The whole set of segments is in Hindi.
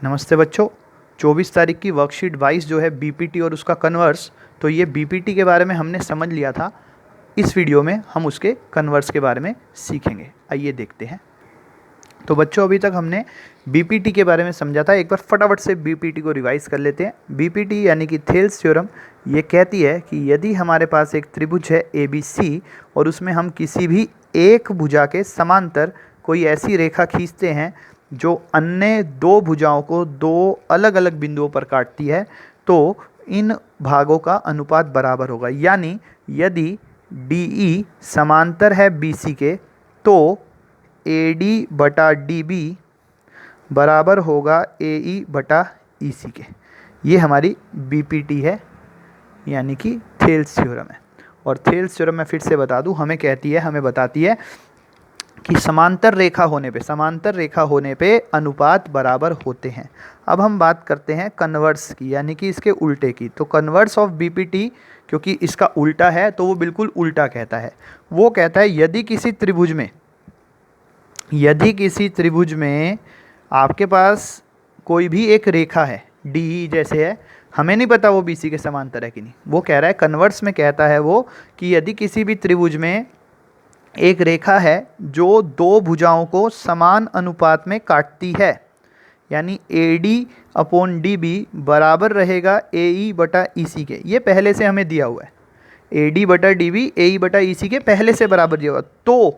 नमस्ते बच्चों। 24 तारीख की वर्कशीट 22 जो है बीपीटी और उसका कन्वर्स, तो ये बीपीटी के बारे में हमने समझ लिया था। इस वीडियो में हम उसके कन्वर्स के बारे में सीखेंगे। आइए देखते हैं। तो बच्चों, अभी तक हमने बीपीटी के बारे में समझा था। एक बार फटाफट से बीपीटी को रिवाइज कर लेते हैं। बीपीटी यानी कि थेल्स थ्योरम ये कहती है कि यदि हमारे पास एक त्रिभुज है एबीसी और उसमें हम किसी भी एक भुजा के समांतर कोई ऐसी रेखा खींचते हैं जो अन्य दो भुजाओं को दो अलग अलग बिंदुओं पर काटती है, तो इन भागों का अनुपात बराबर होगा। यानी यदि DE समांतर है BC के, तो AD बटा DB बराबर होगा AE बटा EC के। ये हमारी BPT है, यानी कि थेल्स थ्योरम है। और थेल्स थ्योरम मैं फिर से बता दूं, हमें बताती है कि समांतर रेखा होने पे अनुपात बराबर होते हैं। अब हम बात करते हैं कन्वर्स की, यानी कि इसके उल्टे की। तो कन्वर्स ऑफ बीपीटी, क्योंकि इसका उल्टा है तो वो बिल्कुल उल्टा कहता है। वो कहता है यदि किसी त्रिभुज में आपके पास कोई भी एक रेखा है, डी जैसे है, हमें नहीं पता वो बीसी के समांतर है कि नहीं। वो कह रहा है, कन्वर्स में कहता है वो कि यदि किसी भी त्रिभुज में एक रेखा है जो दो भुजाओं को समान अनुपात में काटती है, यानी AD अपॉन DB बराबर रहेगा AE बटा EC के। ये पहले से हमें दिया हुआ है, AD बटा DB AE बटा EC के पहले से बराबर दिया हुआ। तो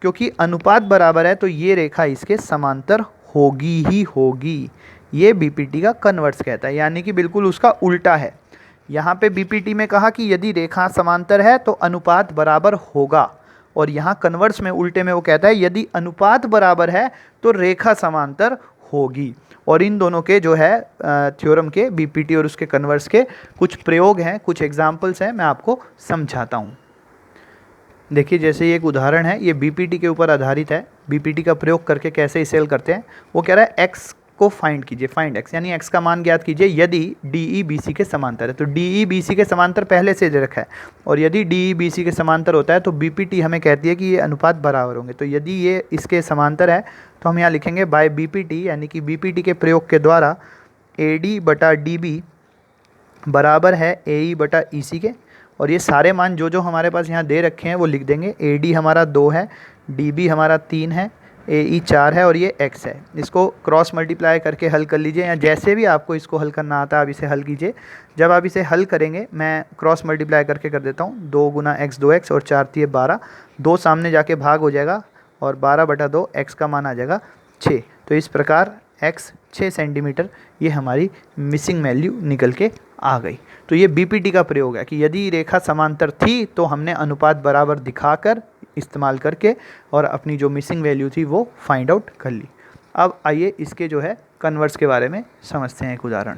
क्योंकि अनुपात बराबर है तो ये रेखा इसके समांतर होगी ही होगी। ये बीपीटी का कन्वर्स कहता है, यानी कि बिल्कुल उसका उल्टा है। यहाँ पे बीपीटी में कहा कि यदि रेखा समांतर है तो अनुपात बराबर होगा, और यहाँ कन्वर्स में उल्टे में वो कहता है यदि अनुपात बराबर है तो रेखा समांतर होगी। और इन दोनों के जो है थ्योरम के, बीपीटी और उसके कन्वर्स के कुछ प्रयोग हैं, कुछ एग्जाम्पल्स हैं, मैं आपको समझाता हूँ। देखिए, जैसे ये एक उदाहरण है, ये बीपीटी के ऊपर आधारित है। बीपीटी का प्रयोग करके कैसे इसे हल करते हैं। वो कह रहा है एक्स को फाइंड कीजिए, फाइंड एक्स, यानी एक्स का मान ज्ञात कीजिए यदि DE BC के समांतर है। तो DE BC के समांतर पहले से दे रखा है, और यदि DE BC के समांतर होता है तो बीपीटी हमें कहती है कि ये अनुपात बराबर होंगे। तो यदि ये इसके समांतर है तो हम यहाँ लिखेंगे बाय बीपीटी, यानी कि बीपीटी के प्रयोग के द्वारा AD बटा DB बराबर है AE बटा EC के। और ये सारे मान जो जो हमारे पास यहाँ दे रखे हैं वो लिख देंगे। AD हमारा 2 है, DB हमारा 3 है, AE 4 है और ये x है। इसको क्रॉस मल्टीप्लाई करके हल कर लीजिए, या जैसे भी आपको इसको हल करना आता है आप इसे हल कीजिए। जब आप इसे हल करेंगे, मैं क्रॉस मल्टीप्लाई करके कर देता हूँ। 2 गुना x 2x और 4 3 12, 2 सामने जाके भाग हो जाएगा और 12 बटा 2 x का मान आ जाएगा 6। तो इस प्रकार x 6 सेंटीमीटर ये हमारी मिसिंग वैल्यू निकल के आ गई। तो ये बीपीटी का प्रयोग है कि यदि रेखा समांतर थी तो हमने अनुपात बराबर दिखाकर, इस्तेमाल करके, और अपनी जो मिसिंग वैल्यू थी वो फाइंड आउट कर ली। अब आइए इसके जो है कन्वर्स के बारे में समझते हैं एक उदाहरण।